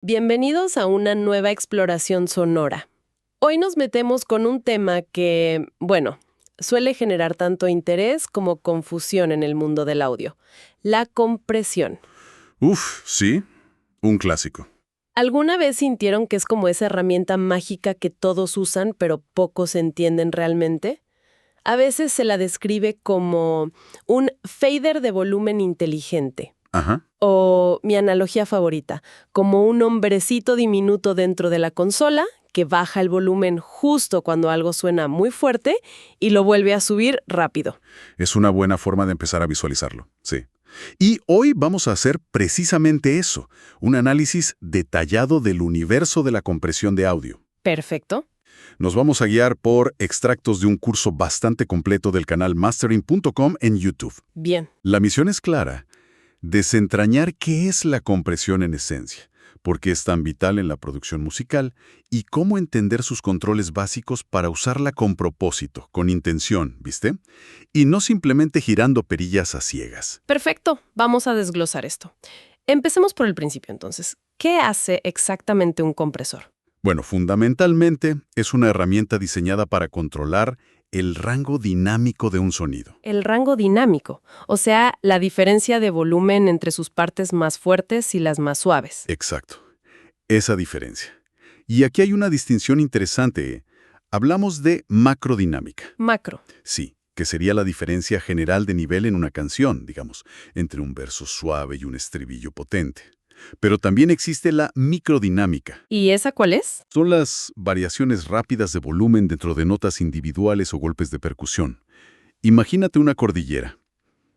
Bienvenidos a una nueva exploración sonora. Hoy nos metemos con un tema que, bueno, suele generar tanto interés como confusión en el mundo del audio: la compresión. Uf, sí, un clásico. ¿Alguna vez sintieron que es como esa herramienta mágica que todos usan pero pocos entienden realmente? A veces se la describe como un fader de volumen inteligente. Ajá. O mi analogía favorita, como un hombrecito diminuto dentro de la consola que baja el volumen justo cuando algo suena muy fuerte y lo vuelve a subir rápido. Es una buena forma de empezar a visualizarlo, sí. Y hoy vamos a hacer precisamente eso, un análisis detallado del universo de la compresión de audio. Perfecto. Nos vamos a guiar por extractos de un curso bastante completo del canal mastering.com en YouTube. Bien. La misión es clara: desentrañar qué es la compresión en esencia, por qué es tan vital en la producción musical y cómo entender sus controles básicos para usarla con propósito, con intención, ¿viste? Y no simplemente girando perillas a ciegas. Perfecto. Vamos a desglosar esto. Empecemos por el principio entonces. ¿Qué hace exactamente un compresor? Bueno, fundamentalmente es una herramienta diseñada para controlar el rango dinámico de un sonido. El rango dinámico, o sea, la diferencia de volumen entre sus partes más fuertes y las más suaves. Exacto. Esa diferencia. Y aquí hay una distinción interesante, ¿eh? Hablamos de macrodinámica. Macro. Sí, que sería la diferencia general de nivel en una canción, digamos, entre un verso suave y un estribillo potente. Pero también existe la microdinámica. ¿Y esa cuál es? Son las variaciones rápidas de volumen dentro de notas individuales o golpes de percusión. Imagínate una cordillera.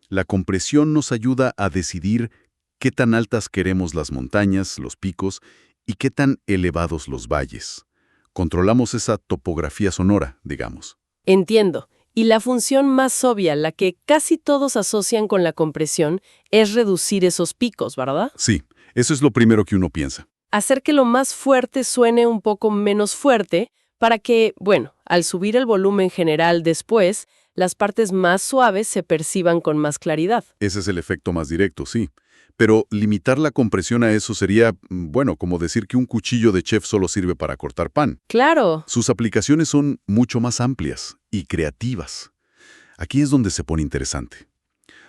La compresión nos ayuda a decidir qué tan altas queremos las montañas, los picos, y qué tan elevados los valles. Controlamos esa topografía sonora, digamos. Entiendo. Y la función más obvia, la que casi todos asocian con la compresión, es reducir esos picos, ¿verdad? Sí, eso es lo primero que uno piensa. Hacer que lo más fuerte suene un poco menos fuerte para que, bueno, al subir el volumen general después, las partes más suaves se perciban con más claridad. Ese es el efecto más directo, sí. Pero limitar la compresión a eso sería, bueno, como decir que un cuchillo de chef solo sirve para cortar pan. Claro. Sus aplicaciones son mucho más amplias y creativas. Aquí es donde se pone interesante.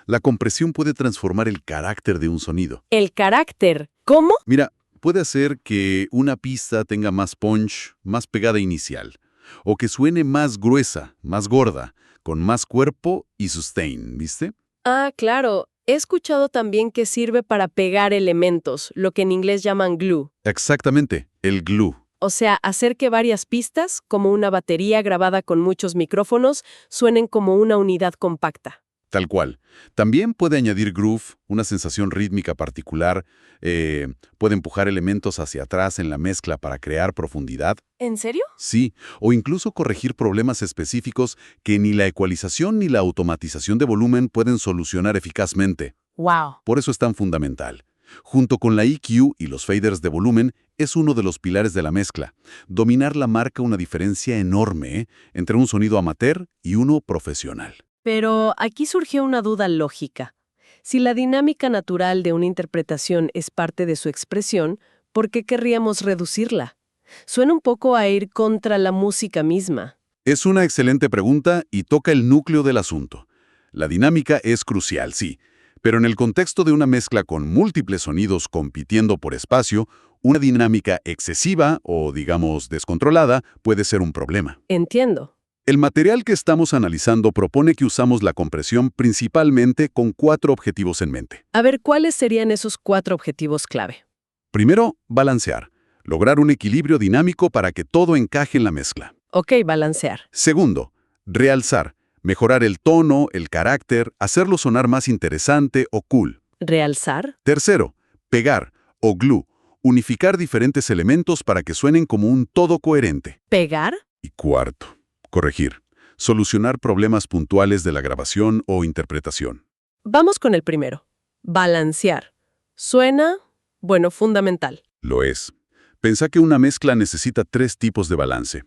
La compresión puede transformar el carácter de un sonido. El carácter. ¿Cómo? Mira, puede hacer que una pista tenga más punch, más pegada inicial, o que suene más gruesa, más gorda, con más cuerpo y sustain, ¿viste? Ah, claro. He escuchado también que sirve para pegar elementos, lo que en inglés llaman glue. Exactamente, el glue. O sea, hacer que varias pistas, como una batería grabada con muchos micrófonos, suenen como una unidad compacta. Tal cual. También puede añadir groove, una sensación rítmica particular, puede empujar elementos hacia atrás en la mezcla para crear profundidad. ¿En serio? Sí, o incluso corregir problemas específicos que ni la ecualización ni la automatización de volumen pueden solucionar eficazmente. ¡Wow! Por eso es tan fundamental. Junto con la EQ y los faders de volumen, es uno de los pilares de la mezcla. Dominarla marca una diferencia enorme, entre un sonido amateur y uno profesional. Pero aquí surgió una duda lógica. Si la dinámica natural de una interpretación es parte de su expresión, ¿por qué querríamos reducirla? Suena un poco a ir contra la música misma. Es una excelente pregunta y toca el núcleo del asunto. La dinámica es crucial, sí, pero en el contexto de una mezcla con múltiples sonidos compitiendo por espacio, una dinámica excesiva o, digamos, descontrolada puede ser un problema. Entiendo. El material que estamos analizando propone que usamos la compresión principalmente con 4 objetivos en mente. A ver, ¿cuáles serían esos 4 objetivos clave? Primero, balancear. Lograr un equilibrio dinámico para que todo encaje en la mezcla. Ok, balancear. Segundo, realzar. Mejorar el tono, el carácter, hacerlo sonar más interesante o cool. Realzar. Tercero, pegar o glue. Unificar diferentes elementos para que suenen como un todo coherente. Pegar. Y cuarto, corregir. Solucionar problemas puntuales de la grabación o interpretación. Vamos con el primero. Balancear. Suena, bueno, fundamental. Lo es. Pensá que una mezcla necesita 3 tipos de balance.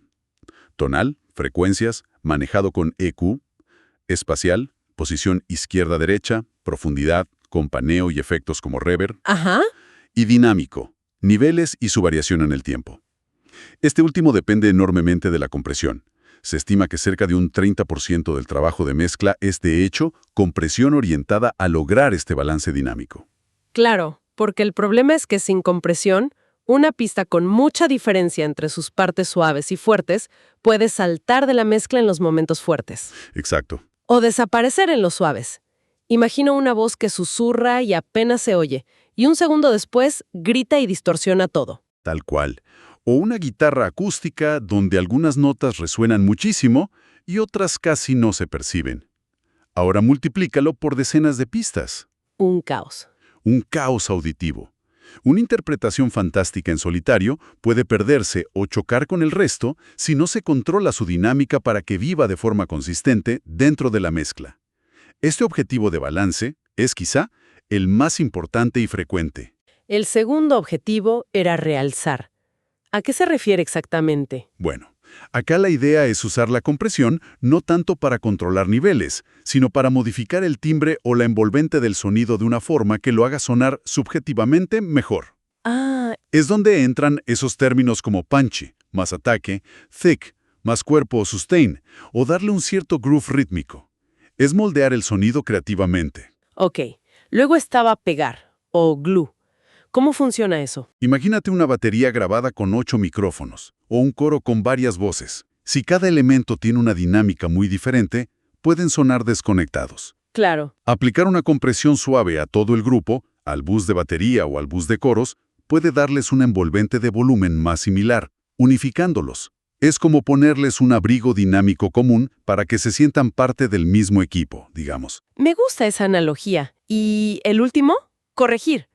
Tonal, frecuencias, manejado con EQ. Espacial, posición izquierda-derecha, profundidad, con paneo y efectos como reverb. Ajá. Y dinámico, niveles y su variación en el tiempo. Este último depende enormemente de la compresión. Se estima que cerca de un 30% del trabajo de mezcla es, de hecho, compresión orientada a lograr este balance dinámico. Claro, porque el problema es que sin compresión, una pista con mucha diferencia entre sus partes suaves y fuertes puede saltar de la mezcla en los momentos fuertes. Exacto. O desaparecer en los suaves. Imagino una voz que susurra y apenas se oye, y un segundo después grita y distorsiona todo. Tal cual. O una guitarra acústica donde algunas notas resuenan muchísimo y otras casi no se perciben. Ahora multiplícalo por decenas de pistas. Un caos. Un caos auditivo. Una interpretación fantástica en solitario puede perderse o chocar con el resto si no se controla su dinámica para que viva de forma consistente dentro de la mezcla. Este objetivo de balance es quizá el más importante y frecuente. El segundo objetivo era realzar. ¿A qué se refiere exactamente? Bueno, acá la idea es usar la compresión no tanto para controlar niveles, sino para modificar el timbre o la envolvente del sonido de una forma que lo haga sonar subjetivamente mejor. Ah, Es donde entran esos términos como punchy, más ataque, thick, más cuerpo o sustain, o darle un cierto groove rítmico. Es moldear el sonido creativamente. ok. Luego estaba pegar, o glue. ¿Cómo funciona eso? Imagínate una batería grabada con 8 micrófonos, o un coro con varias voces. Si cada elemento tiene una dinámica muy diferente, pueden sonar desconectados. Claro. Aplicar una compresión suave a todo el grupo, al bus de batería o al bus de coros, puede darles una envolvente de volumen más similar, unificándolos. Es como ponerles un abrigo dinámico común para que se sientan parte del mismo equipo, digamos. Me gusta esa analogía. ¿Y el último? Corregir.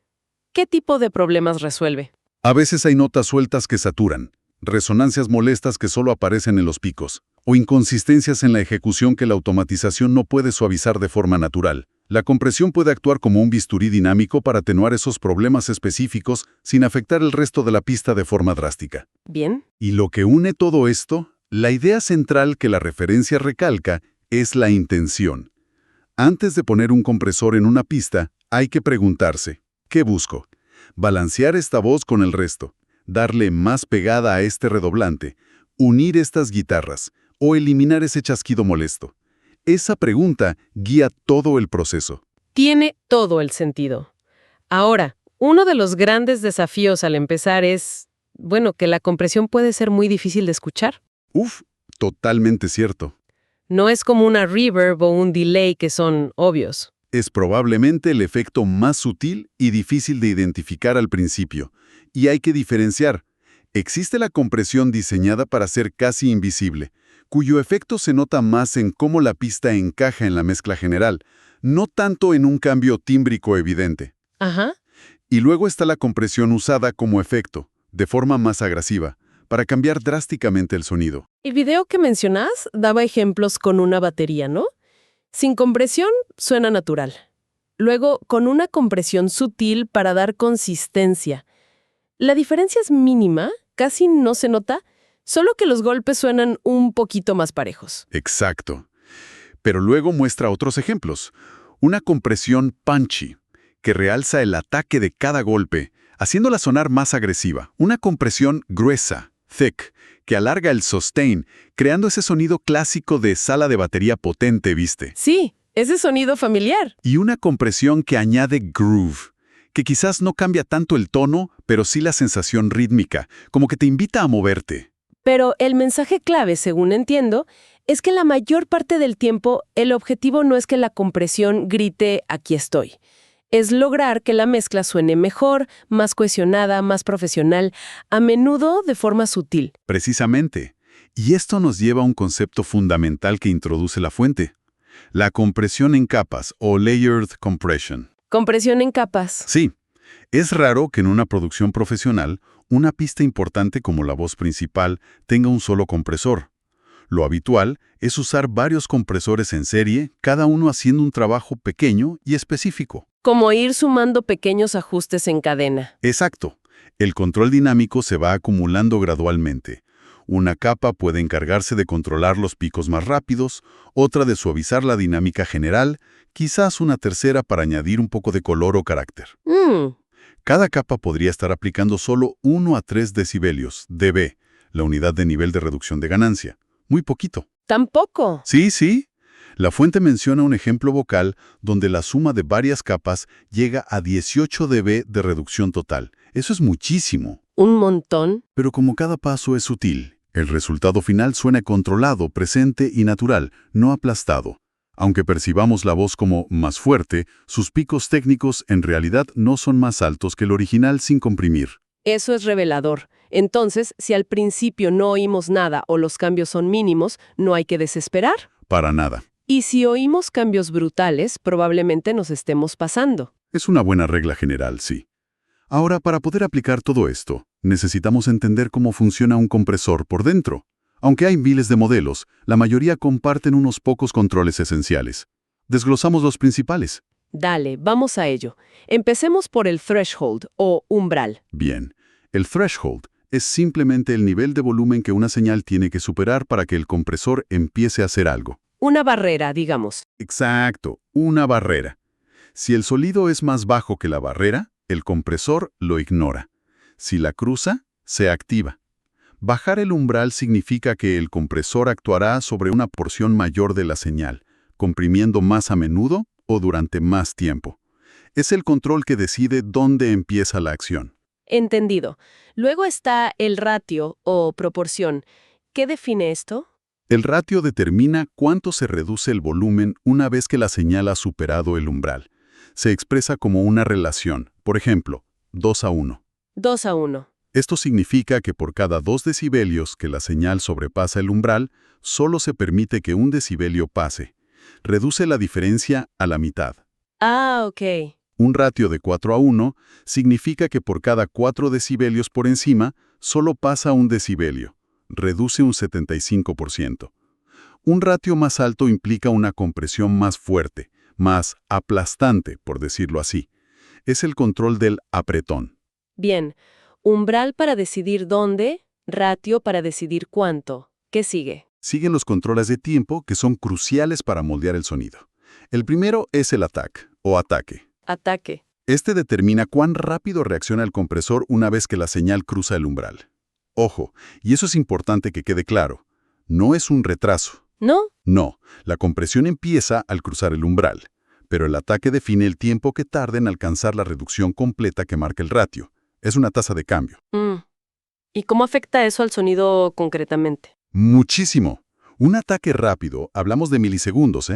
¿Qué tipo de problemas resuelve? A veces hay notas sueltas que saturan, resonancias molestas que solo aparecen en los picos, o inconsistencias en la ejecución que la automatización no puede suavizar de forma natural. La compresión puede actuar como un bisturí dinámico para atenuar esos problemas específicos sin afectar el resto de la pista de forma drástica. Bien. Y lo que une todo esto, la idea central que la referencia recalca, es la intención. Antes de poner un compresor en una pista, hay que preguntarse, ¿qué busco? Balancear esta voz con el resto, darle más pegada a este redoblante, unir estas guitarras o eliminar ese chasquido molesto. Esa pregunta guía todo el proceso. Tiene todo el sentido. Ahora, uno de los grandes desafíos al empezar es, que la compresión puede ser muy difícil de escuchar. Uf, totalmente cierto. No es como una reverb o un delay que son obvios. Es probablemente el efecto más sutil y difícil de identificar al principio. Y hay que diferenciar. Existe la compresión diseñada para ser casi invisible, cuyo efecto se nota más en cómo la pista encaja en la mezcla general, no tanto en un cambio tímbrico evidente. Ajá. Y luego está la compresión usada como efecto, de forma más agresiva, para cambiar drásticamente el sonido. El video que mencionás daba ejemplos con una batería, ¿no? Sin compresión suena natural. Luego, con una compresión sutil para dar consistencia. La diferencia es mínima, casi no se nota, solo que los golpes suenan un poquito más parejos. Exacto. Pero luego muestra otros ejemplos. Una compresión punchy, que realza el ataque de cada golpe, haciéndola sonar más agresiva. Una compresión gruesa, thick, que alarga el sustain, creando ese sonido clásico de sala de batería potente, ¿viste? Sí, ese sonido familiar. Y una compresión que añade groove, que quizás no cambia tanto el tono, pero sí la sensación rítmica, como que te invita a moverte. Pero el mensaje clave, según entiendo, es que la mayor parte del tiempo el objetivo no es que la compresión grite «aquí estoy». Es lograr que la mezcla suene mejor, más cohesionada, más profesional, a menudo de forma sutil. Precisamente. Y esto nos lleva a un concepto fundamental que introduce la fuente. La compresión en capas o layered compression. Compresión en capas. Sí. Es raro que en una producción profesional, una pista importante como la voz principal tenga un solo compresor. Lo habitual es usar varios compresores en serie, cada uno haciendo un trabajo pequeño y específico. Como ir sumando pequeños ajustes en cadena. Exacto. El control dinámico se va acumulando gradualmente. Una capa puede encargarse de controlar los picos más rápidos, otra de suavizar la dinámica general, quizás una tercera para añadir un poco de color o carácter. Cada capa podría estar aplicando solo 1 a 3 decibelios, dB, la unidad de nivel de reducción de ganancia. Muy poquito. Tampoco. Sí, sí. La fuente menciona un ejemplo vocal donde la suma de varias capas llega a 18 dB de reducción total. Eso es muchísimo. Un montón. Pero como cada paso es sutil, el resultado final suena controlado, presente y natural, no aplastado. Aunque percibamos la voz como más fuerte, sus picos técnicos en realidad no son más altos que el original sin comprimir. Eso es revelador. Entonces, si al principio no oímos nada o los cambios son mínimos, no hay que desesperar. Para nada. Y si oímos cambios brutales, probablemente nos estemos pasando. Es una buena regla general, sí. Ahora, para poder aplicar todo esto, necesitamos entender cómo funciona un compresor por dentro. Aunque hay miles de modelos, la mayoría comparten unos pocos controles esenciales. Desglosamos los principales. Dale, vamos a ello. Empecemos por el threshold o umbral. Bien, el threshold es simplemente el nivel de volumen que una señal tiene que superar para que el compresor empiece a hacer algo. Una barrera, digamos. Exacto, una barrera. Si el sonido es más bajo que la barrera, el compresor lo ignora. Si la cruza, se activa. Bajar el umbral significa que el compresor actuará sobre una porción mayor de la señal, comprimiendo más a menudo o durante más tiempo. Es el control que decide dónde empieza la acción. Entendido. Luego está el ratio o proporción. ¿Qué define esto? El ratio determina cuánto se reduce el volumen una vez que la señal ha superado el umbral. Se expresa como una relación, por ejemplo, 2:1. 2:1. Esto significa que por cada 2 decibelios que la señal sobrepasa el umbral, solo se permite que 1 decibelio pase. Reduce la diferencia a la mitad. Ah, ok. Un ratio de 4:1 significa que por cada 4 decibelios por encima, solo pasa 1 decibelio. Reduce un 75%. Un ratio más alto implica una compresión más fuerte, más aplastante, por decirlo así. Es el control del apretón. Bien. Umbral para decidir dónde, ratio para decidir cuánto. ¿Qué sigue? Siguen los controles de tiempo que son cruciales para moldear el sonido. El primero es el attack, o ataque. Ataque. Este determina cuán rápido reacciona el compresor una vez que la señal cruza el umbral. Ojo, y eso es importante que quede claro, no es un retraso. ¿No? No, la compresión empieza al cruzar el umbral, pero el ataque define el tiempo que tarda en alcanzar la reducción completa que marca el ratio. Es una tasa de cambio. ¿Y cómo afecta eso al sonido concretamente? Muchísimo. Un ataque rápido, hablamos de milisegundos,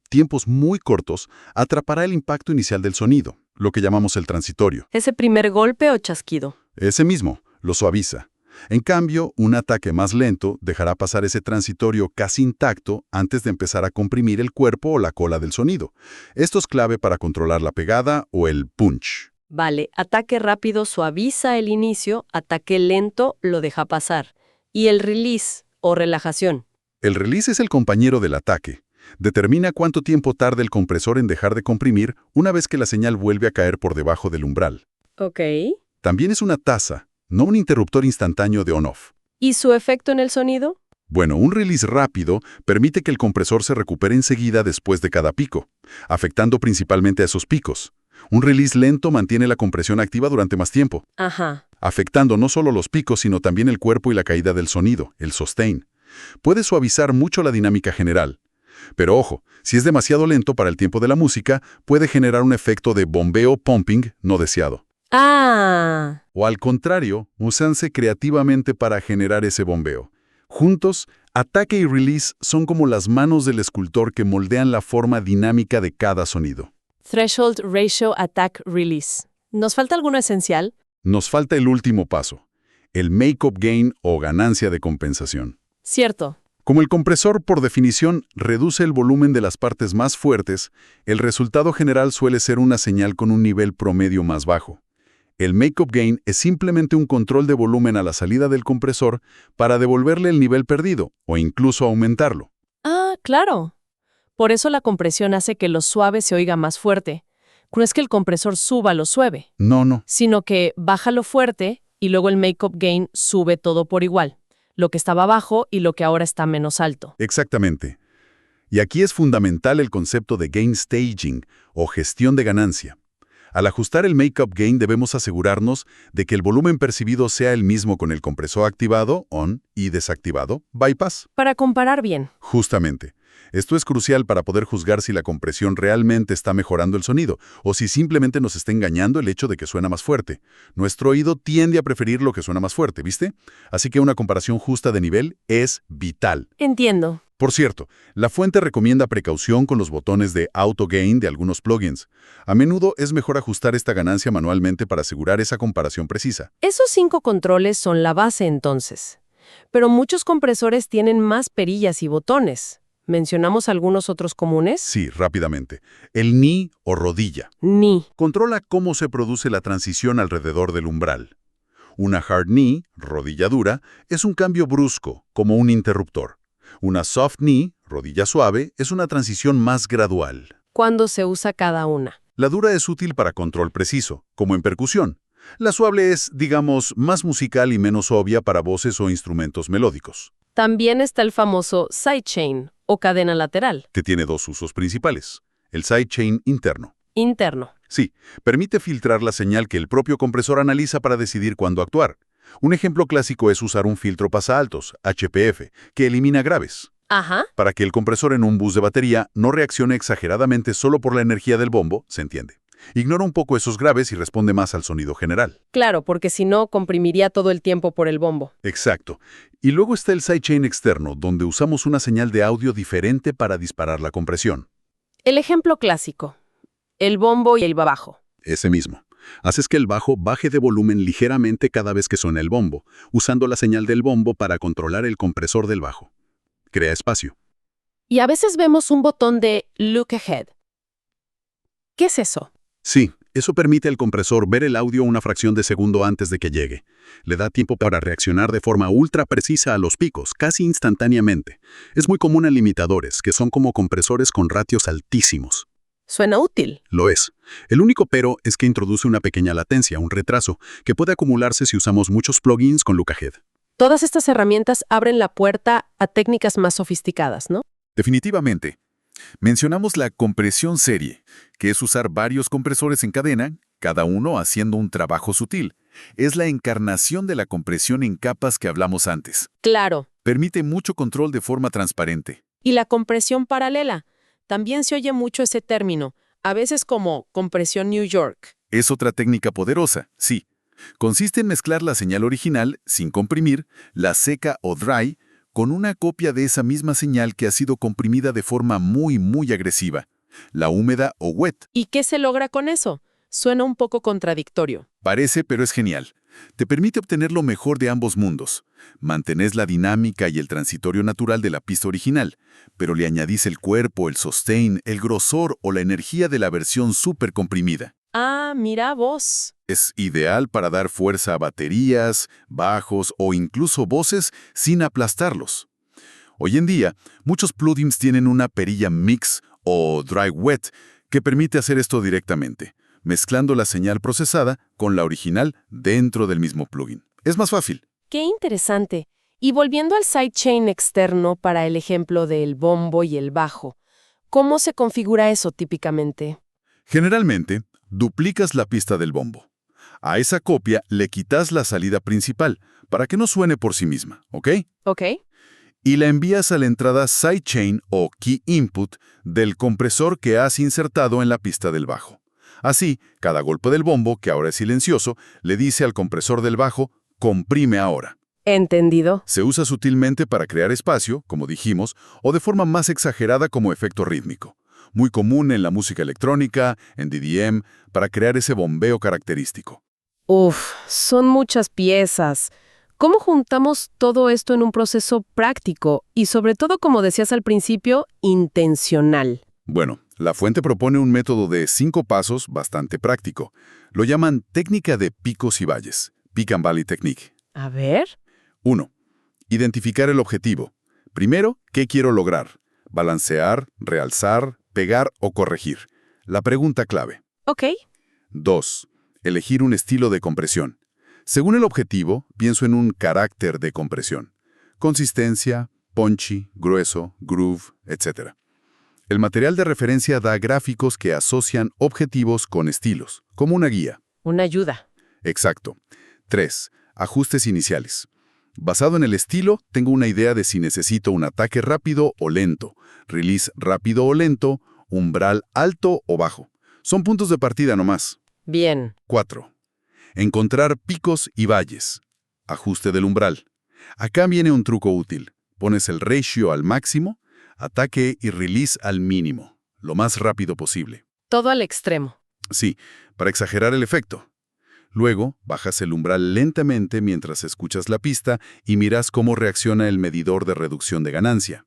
tiempos muy cortos, atrapará el impacto inicial del sonido, lo que llamamos el transitorio. ¿Ese primer golpe o chasquido? Ese mismo, lo suaviza. En cambio, un ataque más lento dejará pasar ese transitorio casi intacto antes de empezar a comprimir el cuerpo o la cola del sonido. Esto es clave para controlar la pegada o el punch. Vale, ataque rápido suaviza el inicio, ataque lento lo deja pasar. ¿Y el release o relajación? El release es el compañero del ataque. Determina cuánto tiempo tarda el compresor en dejar de comprimir una vez que la señal vuelve a caer por debajo del umbral. Ok. También es una tasa, no un interruptor instantáneo de on-off. ¿Y su efecto en el sonido? Bueno, un release rápido permite que el compresor se recupere enseguida después de cada pico, afectando principalmente a esos picos. Un release lento mantiene la compresión activa durante más tiempo, Ajá. afectando no solo los picos, sino también el cuerpo y la caída del sonido, el sustain. Puede suavizar mucho la dinámica general. Pero ojo, si es demasiado lento para el tiempo de la música, puede generar un efecto de bombeo pumping no deseado. Ah. O al contrario, úsanse creativamente para generar ese bombeo. Juntos, ataque y release son como las manos del escultor que moldean la forma dinámica de cada sonido. Threshold, ratio, attack, release. ¿Nos falta alguno esencial? Nos falta el último paso, el make-up gain o ganancia de compensación. Cierto. Como el compresor, por definición, reduce el volumen de las partes más fuertes, el resultado general suele ser una señal con un nivel promedio más bajo. El make-up gain es simplemente un control de volumen a la salida del compresor para devolverle el nivel perdido o incluso aumentarlo. Ah, claro. Por eso la compresión hace que lo suave se oiga más fuerte. No es que el compresor suba lo suave, No. sino que baja lo fuerte y luego el make-up gain sube todo por igual. Lo que estaba bajo y lo que ahora está menos alto. Exactamente. Y aquí es fundamental el concepto de gain staging o gestión de ganancia. Al ajustar el Makeup Gain debemos asegurarnos de que el volumen percibido sea el mismo con el compresor activado, on, y desactivado, bypass. Para comparar bien. Justamente. Esto es crucial para poder juzgar si la compresión realmente está mejorando el sonido o si simplemente nos está engañando el hecho de que suena más fuerte. Nuestro oído tiende a preferir lo que suena más fuerte, ¿viste? Así que una comparación justa de nivel es vital. Entiendo. Por cierto, la fuente recomienda precaución con los botones de Auto Gain de algunos plugins. A menudo es mejor ajustar esta ganancia manualmente para asegurar esa comparación precisa. Esos 5 controles son la base entonces. Pero muchos compresores tienen más perillas y botones. ¿Mencionamos algunos otros comunes? Sí, rápidamente. El knee o rodilla. Ni. Controla cómo se produce la transición alrededor del umbral. Una hard knee, rodilla dura, es un cambio brusco, como un interruptor. Una soft knee, rodilla suave, es una transición más gradual. ¿Cuándo se usa cada una? La dura es útil para control preciso, como en percusión. La suave es, digamos, más musical y menos obvia para voces o instrumentos melódicos. También está el famoso sidechain o cadena lateral. Que tiene dos usos principales. El sidechain interno. Interno. Sí, permite filtrar la señal que el propio compresor analiza para decidir cuándo actuar. Un ejemplo clásico es usar un filtro pasaaltos, HPF, que elimina graves, Ajá. para que el compresor en un bus de batería no reaccione exageradamente solo por la energía del bombo, se entiende. Ignora un poco esos graves y responde más al sonido general. Claro, porque si no, comprimiría todo el tiempo por el bombo. Exacto. Y luego está el sidechain externo, donde usamos una señal de audio diferente para disparar la compresión. El ejemplo clásico. El bombo y el bajo. Ese mismo. Haces que el bajo baje de volumen ligeramente cada vez que suena el bombo, usando la señal del bombo para controlar el compresor del bajo. Crea espacio. Y a veces vemos un botón de Look Ahead. ¿Qué es eso? Sí, eso permite al compresor ver el audio una fracción de segundo antes de que llegue. Le da tiempo para reaccionar de forma ultra precisa a los picos, casi instantáneamente. Es muy común en limitadores, que son como compresores con ratios altísimos. Suena útil. Lo es. El único pero es que introduce una pequeña latencia, un retraso, que puede acumularse si usamos muchos plugins con Look Ahead. Todas estas herramientas abren la puerta a técnicas más sofisticadas, ¿no? Definitivamente. Mencionamos la compresión serie, que es usar varios compresores en cadena, cada uno haciendo un trabajo sutil. Es la encarnación de la compresión en capas que hablamos antes. Claro. Permite mucho control de forma transparente. Y la compresión paralela. También se oye mucho ese término, a veces como compresión New York. Es otra técnica poderosa, sí. Consiste en mezclar la señal original, sin comprimir, la seca o dry, con una copia de esa misma señal que ha sido comprimida de forma muy agresiva, la húmeda o wet. ¿Y qué se logra con eso? Suena un poco contradictorio. Parece, pero es genial. Te permite obtener lo mejor de ambos mundos. Mantenés la dinámica y el transitorio natural de la pista original, pero le añadís el cuerpo, el sustain, el grosor o la energía de la versión súper comprimida. Ah, mira vos. Es ideal para dar fuerza a baterías, bajos o incluso voces sin aplastarlos. Hoy en día, muchos plugins tienen una perilla mix o dry-wet que permite hacer esto directamente, mezclando la señal procesada con la original dentro del mismo plugin. Es más fácil. Qué interesante. Y volviendo al sidechain externo para el ejemplo del bombo y el bajo, ¿cómo se configura eso típicamente? Generalmente, duplicas la pista del bombo. A esa copia le quitas la salida principal para que no suene por sí misma, ¿ok? Ok. Y la envías a la entrada sidechain o key input del compresor que has insertado en la pista del bajo. Así, cada golpe del bombo, que ahora es silencioso, le dice al compresor del bajo, comprime ahora. Entendido. Se usa sutilmente para crear espacio, como dijimos, o de forma más exagerada como efecto rítmico. Muy común en la música electrónica, en DDM, para crear ese bombeo característico. Uf, son muchas piezas. ¿Cómo juntamos todo esto en un proceso práctico y sobre todo, como decías al principio, intencional? Bueno, la fuente propone un método de 5 pasos bastante práctico. Lo llaman técnica de picos y valles, Peak and Valley Technique. A ver. 1. Identificar el objetivo. Primero, ¿qué quiero lograr? Balancear, realzar, pegar o corregir. La pregunta clave. Ok. 2. Elegir un estilo de compresión. Según el objetivo, pienso en un carácter de compresión. Consistencia, punchy, grueso, groove, etc. El material de referencia da gráficos que asocian objetivos con estilos, como una guía. Una ayuda. Exacto. 3. Ajustes iniciales. Basado en el estilo, tengo una idea de si necesito un ataque rápido o lento, release rápido o lento, umbral alto o bajo. Son puntos de partida nomás. Bien. 4. Encontrar picos y valles. Ajuste del umbral. Acá viene un truco útil. Pones el ratio al máximo, ataque y release al mínimo, lo más rápido posible. Todo al extremo. Sí, para exagerar el efecto. Luego, bajas el umbral lentamente mientras escuchas la pista y miras cómo reacciona el medidor de reducción de ganancia.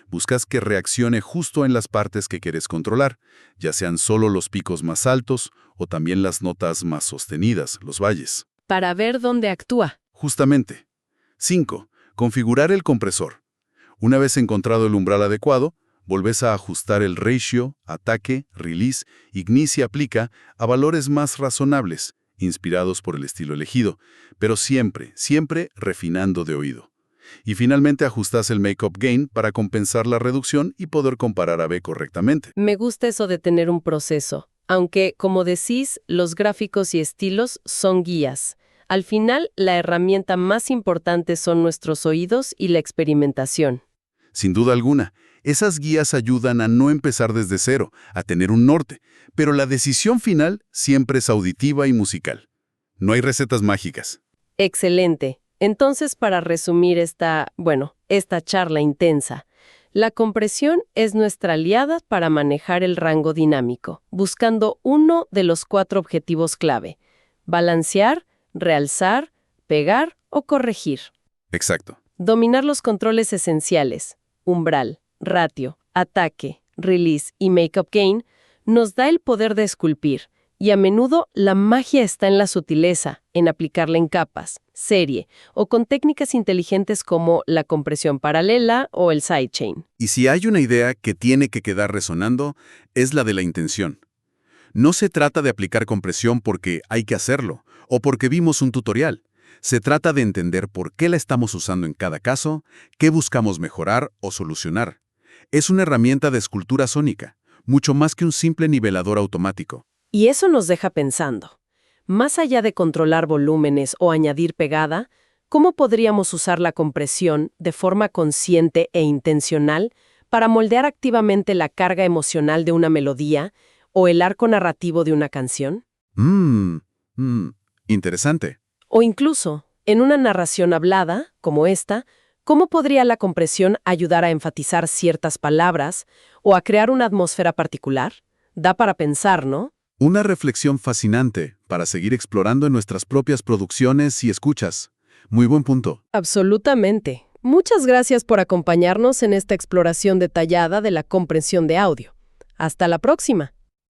Buscas que reaccione justo en las partes que quieres controlar, ya sean solo los picos más altos o también las notas más sostenidas, los valles. Para ver dónde actúa. Justamente. 5. Configurar el compresor. Una vez encontrado el umbral adecuado, volvés a ajustar el ratio, ataque, release, ignicia y aplica a valores más razonables, inspirados por el estilo elegido, pero siempre refinando de oído. Y finalmente ajustás el make-up gain para compensar la reducción y poder comparar A/B correctamente. Me gusta eso de tener un proceso, aunque, como decís, los gráficos y estilos son guías. Al final, la herramienta más importante son nuestros oídos y la experimentación. Sin duda alguna, esas guías ayudan a no empezar desde cero, a tener un norte, pero la decisión final siempre es auditiva y musical. No hay recetas mágicas. Excelente. Entonces, para resumir esta charla intensa, la compresión es nuestra aliada para manejar el rango dinámico, buscando uno de los 4 objetivos clave: balancear, realzar, pegar o corregir. Exacto. Dominar los controles esenciales, umbral, ratio, ataque, release y make-up gain, nos da el poder de esculpir, y a menudo la magia está en la sutileza, en aplicarla en capas, serie, o con técnicas inteligentes como la compresión paralela o el sidechain. Y si hay una idea que tiene que quedar resonando, es la de la intención. No se trata de aplicar compresión porque hay que hacerlo, o porque vimos un tutorial. Se trata de entender por qué la estamos usando en cada caso, qué buscamos mejorar o solucionar. Es una herramienta de escultura sónica, mucho más que un simple nivelador automático. Y eso nos deja pensando. Más allá de controlar volúmenes o añadir pegada, ¿cómo podríamos usar la compresión de forma consciente e intencional para moldear activamente la carga emocional de una melodía o el arco narrativo de una canción? Interesante. O incluso, en una narración hablada, como esta, ¿cómo podría la compresión ayudar a enfatizar ciertas palabras o a crear una atmósfera particular? Da para pensar, ¿no? Una reflexión fascinante para seguir explorando en nuestras propias producciones y escuchas. Muy buen punto. Absolutamente. Muchas gracias por acompañarnos en esta exploración detallada de la comprensión de audio. Hasta la próxima.